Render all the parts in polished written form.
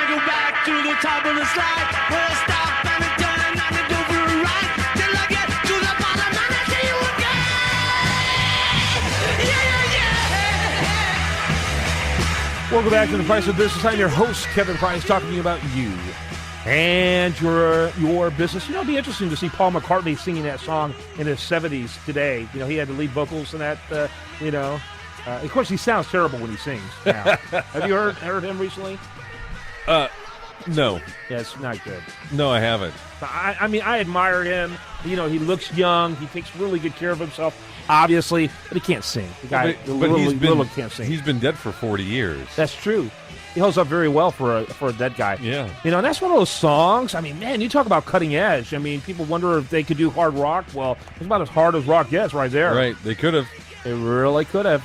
take you back to the top of the slide. Where I stop and I turn and I go for a ride. Till I get to the bottom and I see you again. Yeah. Welcome back to The Price of Business. I'm your host, Kevin Price, talking to you about you and your business. It'd be interesting to see Paul McCartney singing that song in his 70s today. He had the lead vocals in that, of course, he sounds terrible when he sings now. Have you heard him recently? No. Yeah, it's not good. No, I haven't. I admire him. He looks young. He takes really good care of himself, obviously, but he can't sing. The guy little can't sing. He's been dead for 40 years. That's true. He holds up very well for a dead guy. Yeah. And that's one of those songs. Man, you talk about cutting edge. People wonder if they could do hard rock. Well, it's about as hard as rock gets right there. Right. They could have. They really could have.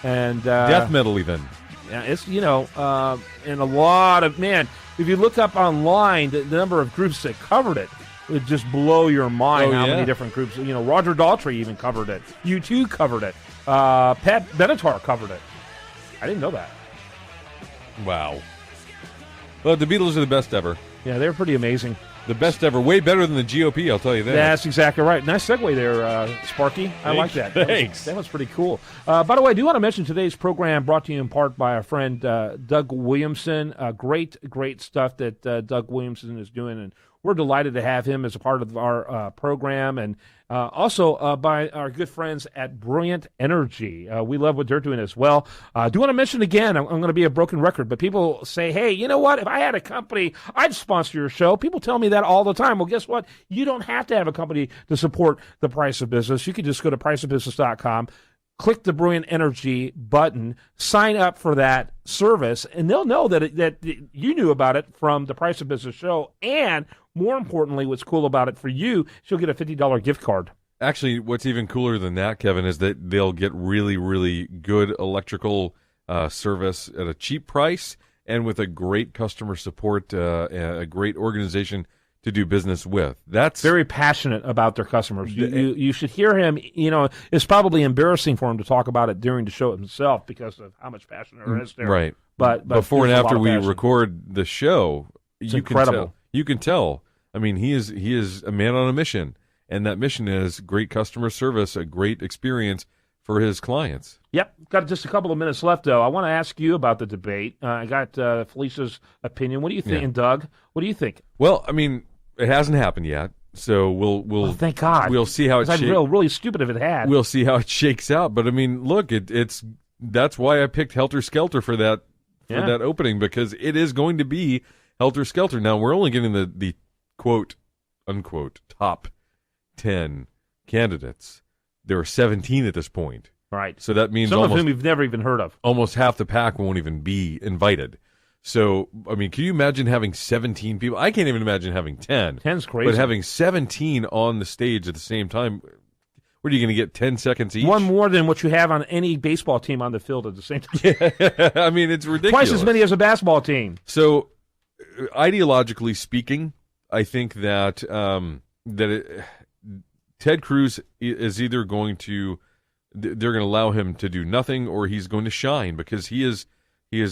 And death metal even. Yeah, it's, and a lot of, if you look up online, the number of groups that covered it would just blow your mind how many different groups. Roger Daltrey even covered it. U2 covered it. Pat Benatar covered it. I didn't know that. Wow. Well, the Beatles are the best ever. Yeah, they're pretty amazing. The best ever. Way better than the GOP, I'll tell you that. That's exactly right. Nice segue there, Sparky. I like that. Thanks. That was pretty cool. By the way, I do want to mention today's program brought to you in part by our friend Doug Williamson. Great stuff that Doug Williamson is doing, and we're delighted to have him as a part of our program. And also by our good friends at Brilliant Energy. We love what they're doing as well. I do want to mention again, I'm going to be a broken record, but people say, hey, you know what? If I had a company, I'd sponsor your show. People tell me that all the time. Well, guess what? You don't have to have a company to support The Price of Business. You can just go to priceofbusiness.com. Click the Brilliant Energy button, sign up for that service, and they'll know that you knew about it from the Price of Business show. And more importantly, what's cool about it for you is you'll get a $50 gift card. Actually, what's even cooler than that, Kevin, is that they'll get really, really good electrical service at a cheap price and with a great customer support, a great organization to do business with. That's very passionate about their customers. You should hear him. It's probably embarrassing for him to talk about it during the show himself because of how much passion there is there. Right. But before and after we record the show, it's incredible. You can tell. He is a man on a mission, and that mission is great customer service, a great experience for his clients. Yep. Got just a couple of minutes left, though. I want to ask you about the debate. I got Felicia's opinion. What do you think? Yeah. And Doug, what do you think? Well, it hasn't happened yet, so we'll thank God. We'll see how it shakes. I'd feel really stupid if it had. We'll see how it shakes out. But look, that's why I picked Helter Skelter for that opening, because it is going to be Helter Skelter. Now we're only getting the quote unquote top 10 candidates. There are 17 at this point. Right. So that means some of whom you've never even heard of. Almost half the pack won't even be invited. So, can you imagine having 17 people? I can't even imagine having 10. 10's crazy. But having 17 on the stage at the same time, what are you going to get, 10 seconds each? One more than what you have on any baseball team on the field at the same time. Yeah. It's ridiculous. Twice as many as a basketball team. So, ideologically speaking, I think that Ted Cruz is either going to, they're going to allow him to do nothing, or he's going to shine, because he is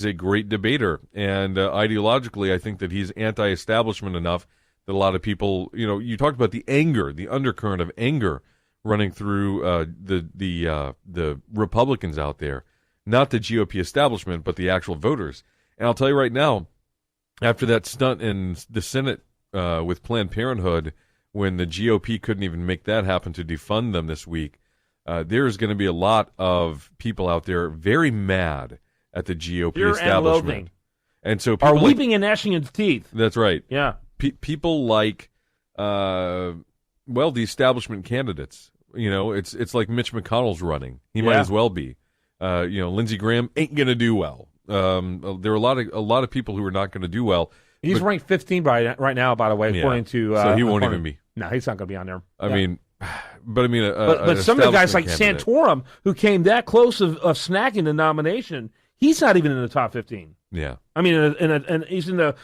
a great debater, and ideologically, I think that he's anti-establishment enough that a lot of people, you talked about the anger, the undercurrent of anger running through the Republicans out there, not the GOP establishment, but the actual voters. And I'll tell you right now, after that stunt in the Senate with Planned Parenthood, when the GOP couldn't even make that happen to defund them this week, there's going to be a lot of people out there very mad at the GOP establishment. And so people are weeping and gnashing of teeth. That's right. Yeah. People like, the establishment candidates. It's like Mitch McConnell's running. He might as well be. Lindsey Graham ain't going to do well. There are a lot of people who are not going to do well. He's ranked 15 right now, by the way, according to. So he won't even be. No, he's not going to be on there. But some of the guys like candidate. Santorum, who came that close of snacking the nomination, he's not even in the top 15. Yeah. And he's in the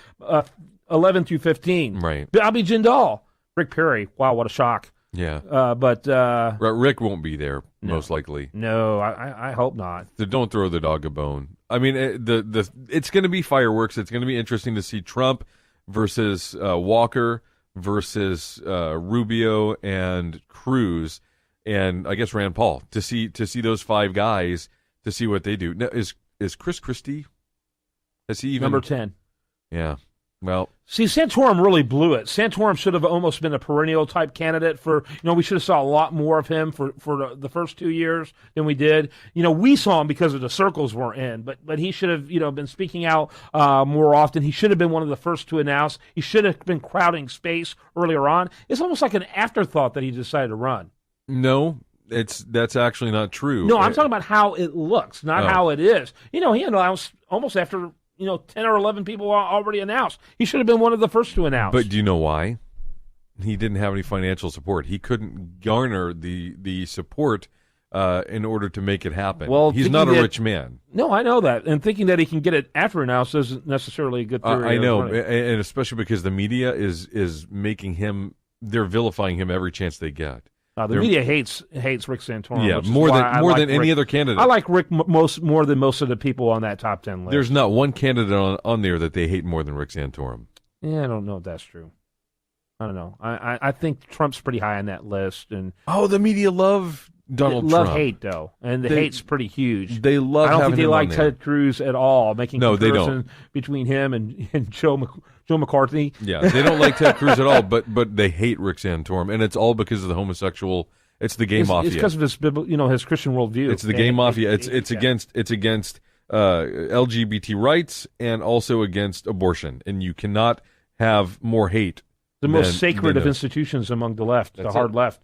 11 through 15. Right. Bobby Jindal, Rick Perry. Wow, what a shock. Yeah. But Rick won't be there, most likely. No, I hope not. So don't throw the dog a bone. I mean, it's going to be fireworks. It's going to be interesting to see Trump versus Walker versus Rubio and Cruz, and I guess Rand Paul, to see those five guys, to see what they do. Now, is Chris Christie? Has he even number 10? Yeah. Well, see, Santorum really blew it. Santorum should have almost been a perennial type candidate for, we should have saw a lot more of him for the first 2 years than we did. We saw him because of the circles we're in, but he should have, been speaking out more often. He should have been one of the first to announce. He should have been crowding space earlier on. It's almost like an afterthought that he decided to run. No, that's actually not true. No, I'm talking about how it looks, not how it is. He announced almost after 10 or 11 people already announced. He should have been one of the first to announce. But do you know why? He didn't have any financial support. He couldn't garner the support in order to make it happen. Well, he's not a rich man. No, I know that. And thinking that he can get it after announced isn't necessarily a good theory. I know, and especially because the media is making him, they're vilifying him every chance they get. The media hates Rick Santorum. Yeah, more than any other candidate. I like Rick more than most of the people on that top 10 list. There's not one candidate on there that they hate more than Rick Santorum. Yeah, I don't know if that's true. I don't know. I think Trump's pretty high on that list. And the media love Donald Trump. Love hate, though, and the hate's pretty huge. They love. I don't having think they him like on there. Ted Cruz at all. Making comparisons between him and Joe McCarthy. Yeah, they don't like Ted Cruz at all, but they hate Rick Santorum, and it's all because of the homosexual. It's the gay mafia. It's because of his his Christian worldview. It's the gay mafia. It's against LGBT rights and also against abortion, and you cannot have more hate. The most sacred of institutions among the left, the hard left.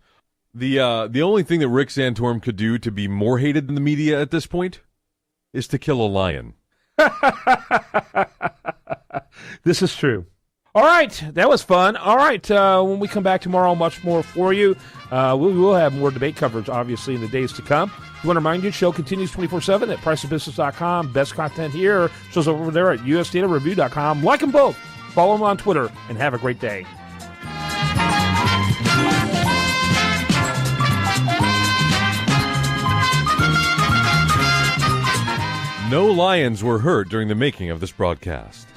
The only thing that Rick Santorum could do to be more hated than the media at this point is to kill a lion. This is true. All right, that was fun. All right, when we come back tomorrow, much more for you. We will have more debate coverage, obviously, in the days to come. We want to remind you, the show continues 24/7 at priceofbusiness.com. Best content here. Shows over there at usdatareview.com. Like them both. Follow them on Twitter, and have a great day. No lions were hurt during the making of this broadcast.